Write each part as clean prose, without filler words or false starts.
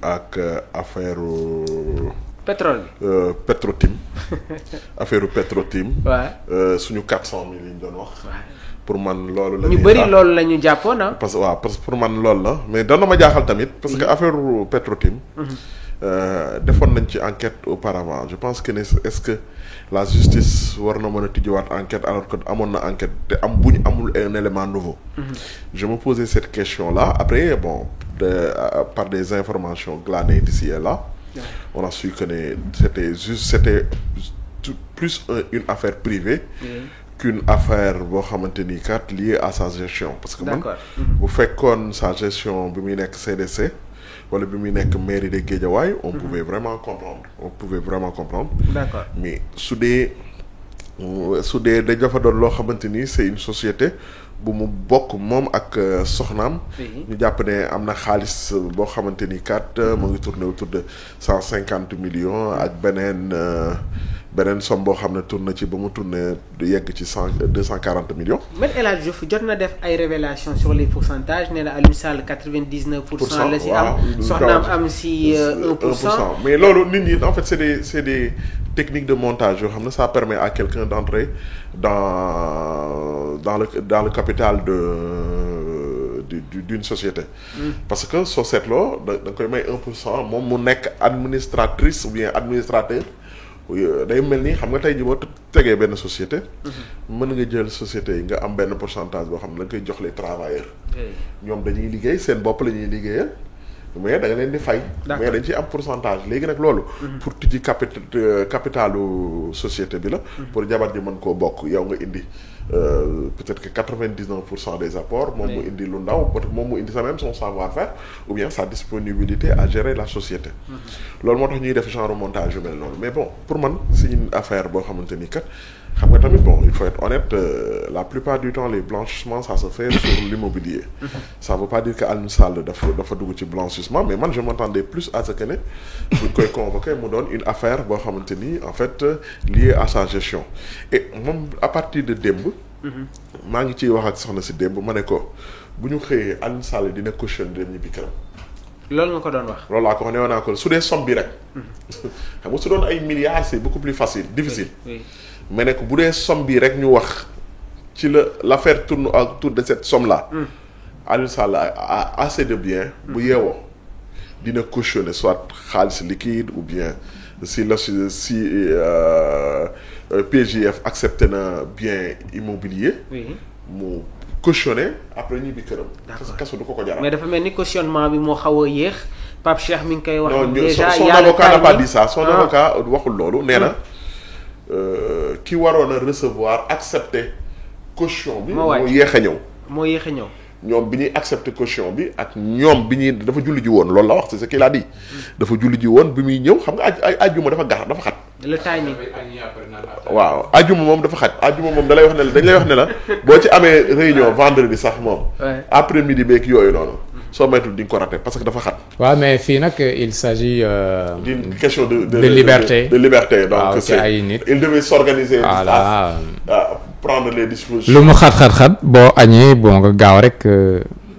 ak affaire pétrole bi. Petrotim affaire Petrotim. waaw suñu 400 000 yi ñu doon wax. pour man loolu la ñu bëri loolu la ñu jàppoon ah. parce que pour man loolu la mais doon na ma jaaxal tamit. parce que affaire Petrotim. defoon nañ ci enquête auparavant je pense que ne est-ce que la justice war na mën a tijjiwaat enquête alors que amoon na enquête te bu ñu amul un élément nouveau. Je me posais cette question là après bon par des informations glanées d'ici et là. On a su que ne c'était plus une affaire privée. Qu'une affaire boo xamante ni kat liée à sa gestion. Parce que man bu fekkoon sa gestion bi muy nekk CDC. wala bi muy nekk mairie de Guédiawaye on pouvait vraiment comprendre. D'accord. Mais su dee dañ dafa doon loo xamante ni c'est une société bu mu bokk moom ak soxnaam. ñu jàpp ne am na xaalis boo xamante ni kat mu ngi tourné autour de 150 millions ak beneen somme boo xam ne tourné ci ba mu tourné yegg ci 240 millions. Me El Hadji Diouf jot na def ay révélations sur les pourcentages nee na Aliou Sall 99% la ci am. soxnaam am si 1%. mais loolu nit ñi en fait c'est des techniques de montage yoo xam ne ça permet à quelqu'un d'entrer dans le capital d'une société. Parce que soo seetloo da nga koy may 1% moom mu nekk administratrice ou bien administrateur. day mel ni xam nga tey jii boo tegee benn société. mën nga jël société yi nga am benn pourcentage boo xam ne da nga koy jox les travailleurs. ñoom dañuy liggéey seen bopp la ñuy liggéeyal. mais da nga leen di fay. mais dañ ciy am pourcentage léegi nag loolu. pour tijji capitalu société bi la. pour jabar ji mën koo bokk yow nga indi peut-être que 99% des apports. moom mu indi lu ndaw peut-être moom mu indi sa même son savoir-faire ou bien sa disponibilité à gérer la société. loolu moo tax ñuy def genre montage yu mel noonu mais bon pour man c'est une affaire boo xamante ni kat xam nga tamit bon il faut être honnête la plupart du temps les blanchissements ça se fait sur l'immobilier. Ça veut pas dire que Aliou Sall dafa dugg ci blanchissement mais man je m'attendais plus à ce que ne buñ koy convoquer mu doon une affaire boo xamante ni en fait liée à sa gestion et moom à partir de démb. maa ngi ciy wax ak soxna si démb ma ne ko bu ñu xëyee Aliou Sall dina caution dem ñibbi këram. loolu nga ko doon wax. loolu laa ko wax ne woon naa ko su dee somme bi rek. xam nga su doon ay milliards c'est beaucoup plus facile difficile. mais ne ko bu dee somme bi rek ñu wax ci l'affaire tourne autour de cette somme là. Aliou Sall a assez de biens. bu yeewoo dina cautionner soit xaalis liquide ou bien si PJF accepté na bien immobilier. mu cautionné après ñibbi këram. parce que kaso du ko jaral. mais dafa mel ni cautionnement bi moo xaw a yéex Pape Cheikh mi ngi koy wax. déjà son avocat n'a pas dit ça son avocat waxul loolu nee na ki waroon a recevoir accepter caution bi. moo yéex a ñëw. ñoom bi ñuy accepter caution bi ak ñoom bi ñuy dafa julli ji woon loolu la wax c'est ce qu'il a dit. dafa julli ji woon bi muy ñëw xam nga ajjuma dafa xat. le timing. waaw ajjuma moom dafa xat ajjuma moom dañ lay wax ne la boo ci amee réunion vendredi sax moom. après midi beeg yooyu noonu. soo moytuwul di nga ko rater parce que dafa xat. waaw mais fii nag il s'agit d'une question de liberté. de liberté donc c'est ay nit. il devait s'organiser. voilà prendre les dispositions. lu mu xat boo añee bon nga gaaw rek.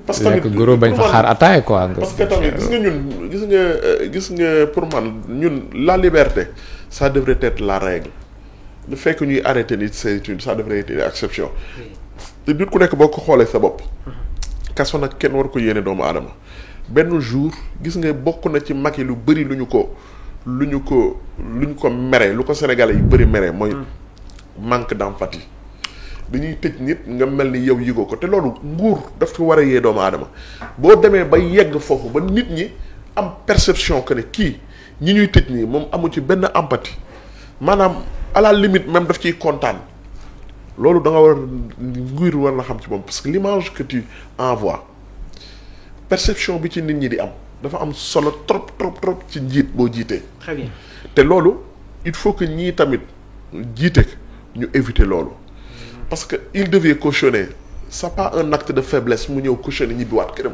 parce que tamit goro bañ fa xaar ataaya quoi. parce que tamit gis nga pour man ñun la liberté ça devrait être la règle le fait que ñuy arrêter nit ça devrait être une exception. te nit ku nekk boo ko xoolee sa bopp. kaso nag kenn war ko yéene doomu aadama benn jour gis nga bokk na ci mag yi lu bëri lu ñu ko mere lu ko sénégalais yu bëri mere mooy manque d'empathie. dañuy tëj nit nga mel ni yow yëgoo ko te loolu nguur daf ko war a yee doomu aadama boo demee ba yegg foofu ba nit ñi am perception que ne kii ñi ñuy tëj nii moom amu ci benn empathie maanaam à la limite même daf ciy kontaan loolu da nga nguur war na xam ci moom parce que l'image que tu envoies perception bi ci nit ñi di am dafa am solo trop ci njiit boo jiitee. Très bien. te loolu il faut que ñii tamit jiite ñu éviter loolu. parce que il devait cautionner c'est pas un acte de faiblesse mu ñëw cautionner ñibbiwaat këram.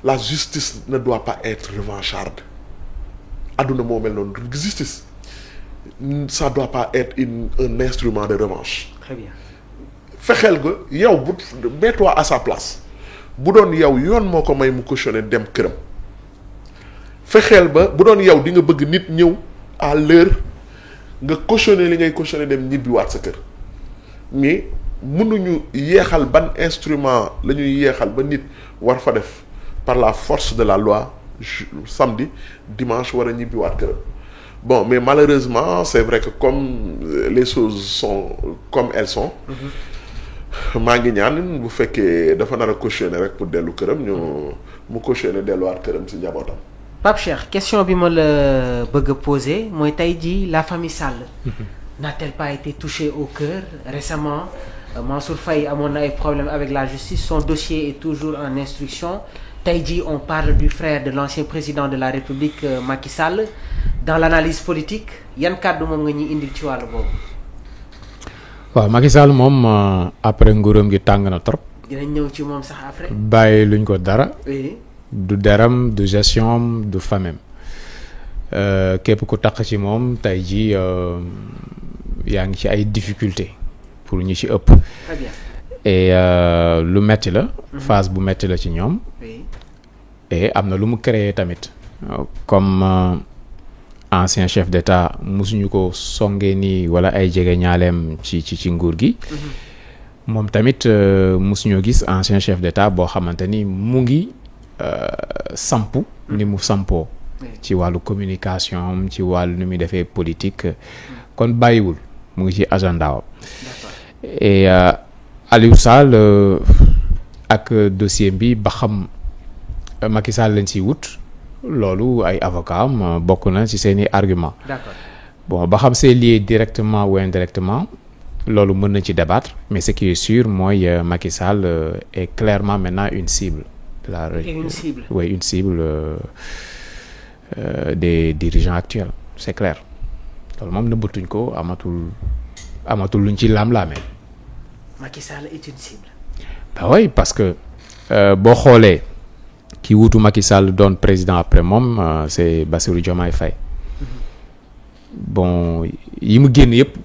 La justice ne doit pas être revancharde. adduna moo mel noonu justice ça doit pas être un instrument de revanche. Très bien. fexeel nga yow mets-toi à sa place bu doon yow yoon moo ko may mu cautionner dem këram fexeel ba bu doon yow di nga bëgg nit ñëw à l'heure nga cautionner li ngay cautionner dem ñibbiwaat sa kër mais mënuñu yeexal ban instrument la ñuy yeexal ba nit war fa def par la force de la loi samedi dimanche war a ñibbiwaat këram bon mais malheureusement c'est vrai que comme les choses sont comme elles sont maa ngi ñaan bu fekkee dafa nar a cautionner rek pour dellu këram mu cautionner delluwaat këram ci njabootam. Pape Cheikh question bi ma la bëgg a poser mooy tey jii la famille Sall n'a-t-elle pas été touchée au cœur récemment? Mansour Faye amoon na ay problèmes avec la justice, son dossier est toujours en instruction. Tey jii on parle du frère de l'ancien président de la République Macky Sall. Dans l'analyse politique yan kàddu moom nga ñuy indil ci wàllu boobu. waaw Macky Sall moom après nguuram gi tàng na trop. dinañ ñëw ci moom sax après. bàyyi luñ ko dara. oui. du deram du gestion du famem képp ku taq ci moom tey jii yaa ngi ci ay difficultés pour ñu ci ëpp. Très bien. et lu metti la. phase bu metti la ci ñoom. oui. et am na lu mu créé tamit comme ancien chef d'État musuñu ko songee nii wala ay jege ñaaleem ci nguur gi. moom tamit musuñoo gis ancien chef d'État boo xamante ni mu ngi sampu ni mu sampoo ci wàllu communication ci wàllu ni muy defee politique kon bàyyiwul mu ngi ci agenda wam et Aliou Sall ak dossier bi ba xam Macky Sall lañ ciy wut loolu ay avocat am bokk na ci seeni argument. D'accord. Bon ba xam c'est lié directement ou indirectement loolu mën na ci débattre mais ce qui est sûr mooy Macky Sall est clairement maintenant une cible. Une cible. Oui, une cible des dirigeants actuels c'est clair loolu moom nëbbatuñ ko amatul luñ ci laam-laamee. Macky Sall est une cible. Bah oui parce que boo xoolee ki wuutu Macky Sall doon président après moom c'est Bassirou Diomaye Faye. Bon yi mu génn yëpp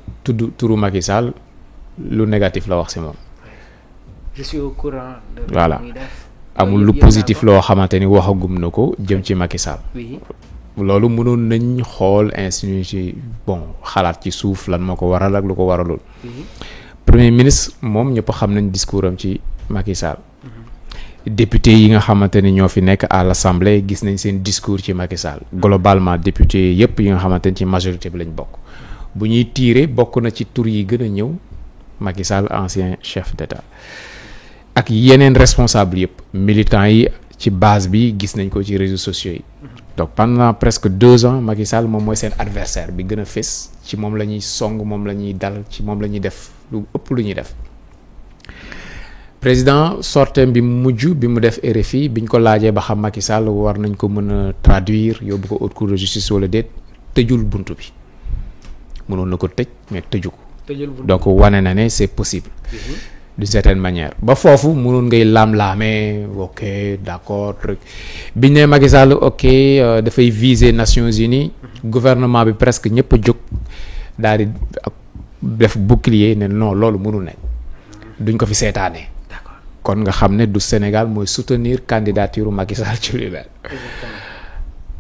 turu Macky Sall lu négatif la wax ci moom. Je suis au courant de. Voilà amul lu positif loo xamante ni waxagum na ko jëm ci Macky Sall. Oui. loolu mënoon nañ xool insinuer ci bon xalaat ci suuf lan moo ko waral ak lu ko waralul. Premier ministre moom ñëpp xam nañ discours am ci Macky Sall. Député yi nga xamante ni ñoo fi nekk à l'Assemblée gis nañ seen discours ci Macky Sall globalement député yëpp yi nga xamante ni ci majorité bi lañ bokk bu ñuy tiire bokk na ci tur yi gën a ñëw Macky Sall ancien chef d'État ak yeneen responsable yëpp militants yi ci base bi gis nañ ko ci réseaux sociaux yi donc pendant presque 2 ans Macky Sall moom mooy seen adversaire bi gën a fés ci moom la ñuy song moom la ñuy dal ci moom la ñuy def lu ëpp lu ñuy def. Président sortem bi mujj bi mu def RFI biñ ko laajee ba xam Macky Sall war nañ ko mën a traduire yóbbu ko haute cour de justice wala déet tëjul buntu bi mënoon na ko tëj mais tëju ko. Donc wane na ne c'est possible. D'une certaine manière ba foofu mënoon ngay laam-laamee ok d'accord truc biñ ne Macky Sall ok dafay viser Nations Unies gouvernement bi presque ñëpp a jóg daal di def bouclier ne non loolu mënul ne duñ ko fi seetaanee. Kon nga xam ne du Sénégal mooy soutenir candidature Macky Sall ci lu mel.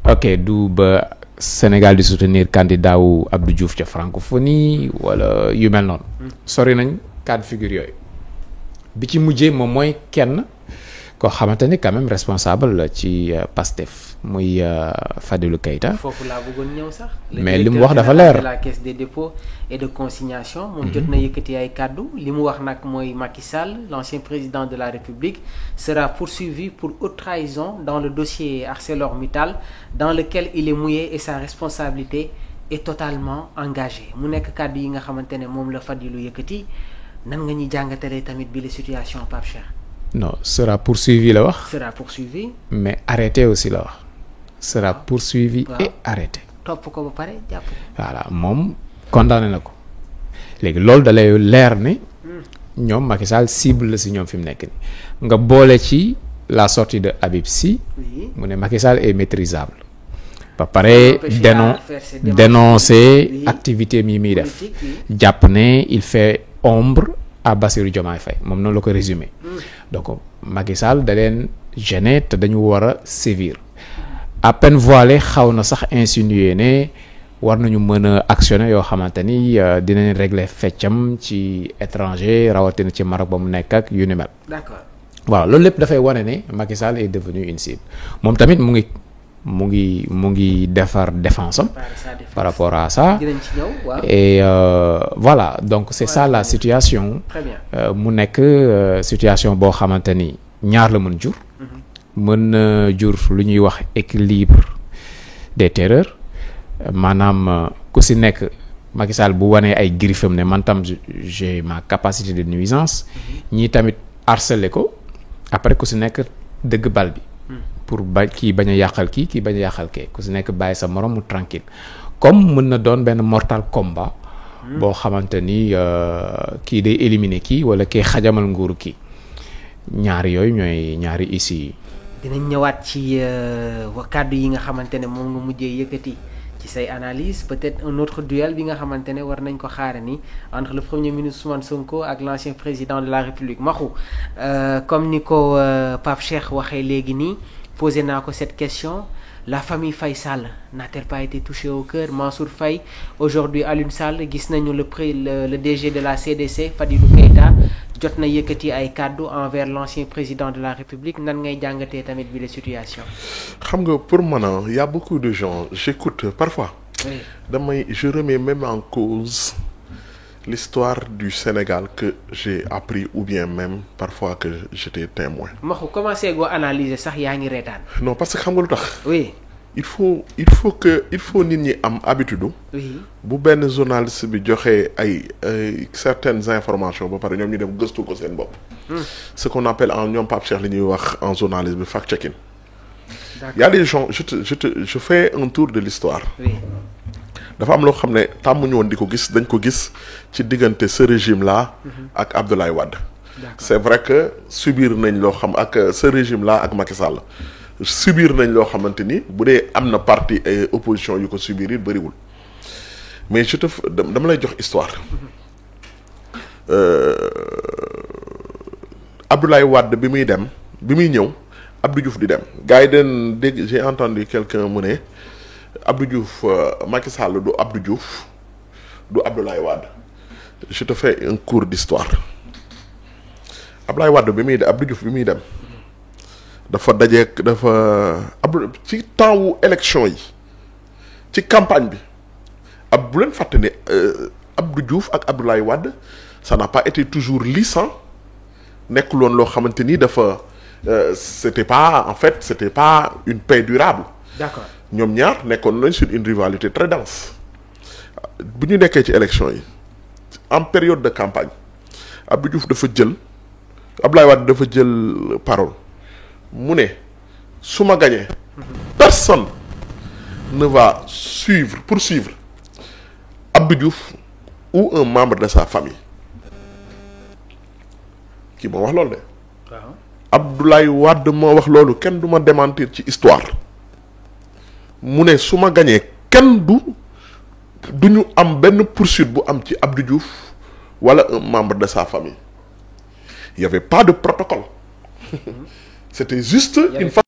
Ok du ba Sénégal di soutenir candidat wu Abdou Diouf ca francophonie wala yu mel noonu. Sori nañ cas de figure yooyu bi ci mujjee moom mooy kenn koo xamante ni quand même responsable la ci Pastef muy Fadilou Keita. foofu laa bëggoon ñëw sax. mais li mu wax dafa leer la caisse des dépôts et de consignation. moom jot na yëkkati ay kàddu li mu wax nag mooy Macky Sall l'ancien président de la République sera poursuivi pour haute trahison dans le dossier ArcelorMittal dans lequel il est mouillé et sa responsabilité est totalement engagée mu nekk kàddu yi nga xamante ne moom la Fadilou yëkkati nan nga ñuy jàngatalee tamit bi la situation Pape Cheikh. Non sera poursuivi la wax. Sera poursuivi. Mais arrêté aussi la wax. Sera poursuivi et arrêté. topp ko ba pare jàpp ko. Voilà moom condamné na ko léegi loolu da lay leer ni ñoom Macky Sall cible la si ñoom fi mu nekk nii nga boole ci la sortie de Habib Sy. Oui. mu ne Macky Sall est maîtrisable. ba pare dénoncer activité mi muy def. jàpp ne il fait ombre à Bassirou Diomaye Faye moom noonu la ko résumé. Donc Macky Sall da leen gêné te dañu war a sévir à peine voilé xaw na sax insinuer ne war nañu mën a actionner yoo xamante ni dinañ régler feccam ci étranger rawatina ci Maroc ba mu nekk ak yu ni mel. D'accord. waaw loolu lépp dafay wane ne Macky Sall est devenu une cible moom tamit mu ngi defar défense am par rapport à ça. dinañ ci ñëw waaw. Et voilà donc c'est ça la situation. Très bien. mu nekk situation boo xamante ni ñaar la mën jur. mën na jur lu ñuy wax équilibre des terreurs maanaam ku si nekk Macky Sall bu wanee ay griffam ne man tam j'ai ma capacité de nuisance ñii tamit harceler ko après ku si nekk dëgg bal bi pour kii bañ a yàqal kii bañ a yàqal kee ku si nekk bàyyi sa morom mu tranquille comme mën na doon benn mortal combat boo xamante ni kii day éliminer kii wala kii xajamal nguuru kii ñaari yooyu ñooy ñaari issue yi. dinañ ñëwaat ci kàddu yi nga xamante ne moom nga mujjee yëkkati ci say analyse peut-être un autre duel bi nga xamante ne war nañ ko xaare ni entre le premier ministre Ousmane Sonko ak l'ancien président de la République Maxu comme ni ko Pape Cheikh waxee léegi nii posé naa ko cette question la famille Faye Sall n'a-t-elle pas été touchée au cœur Mansour Faye aujourd'hui Alioune Sall gis nañu le DG de la CDC Fadilou Keita jot na yëkkati ay kàddu envers l'ancien président de la République nan ngay jàngatee tamit bi la situation. xam nga pour man y a beaucoup de gens j'écoute parfois. oui je remets même en cause l'histoire du Sénégal que j'ai appris ou bien même parfois que j'étais témoin. Maxu commencé goo analyser sax yaa ngi reetaan. non parce que xam nga lu tax. oui. il faut nit ñi am habitude. oui. bu benn journaliste bi joxee ay certaines informations ba pare ñoom ñu dem gëstu ko seen bopp. ce qu'on appelle en ñoom Pape Cheikh li ñuy wax en journalisme fact-checking. Il y a des gens je fais un tour de l'histoire. oui. dafa am loo xam ne tàmmuñu woon di ko gis dañ ko gis ci diggante ce régime là. ak Abdoulaye Wade. c'est vrai que subir nañ loo xam ak ce régime là ak Macky Sall. subir nañ loo xamante ni bu dee am na parti opposition yu ko subir it bëriwul mais dama lay jox histoire. Abdoulaye Wade bi muy ñëw Abdou Diouf di dem gars yi den dégg j'ai entendu quelqu'un mu ne Abdou Diouf Macky Sall du Abdou Diouf du Abdoulaye Wade je te fais un cours d'histoire Abdoulaye Wade Abdou Diouf bi muy dem dafa Abdou ci temps wu élection yi ci campagne bi bu leen fàtte ne Abdou Diouf ak Abdoulaye Wade ça n'a pas été toujours lissant nekkul woon loo xamante ni dafa c'était pas une paix durable. D'accord. ñoom ñaar nekkoon nañ sur une rivalité très dense bu ñu nekkee ci élection yi en période de campagne Abdou Diouf Abdoulaye Wade dafa jël parole mu ne su ma gañee personne ne va poursuivre Abdou Diouf ou un membre de sa famille kii moo wax loolu de. waaw Abdoulaye Wade moo wax loolu kenn du ma démentir ci histoire mu ne su ma gañee kenn du ñu am benn poursuite bu am ci Abdou Diouf wala un membre de sa famille il y avait pas de protocole c'était juste une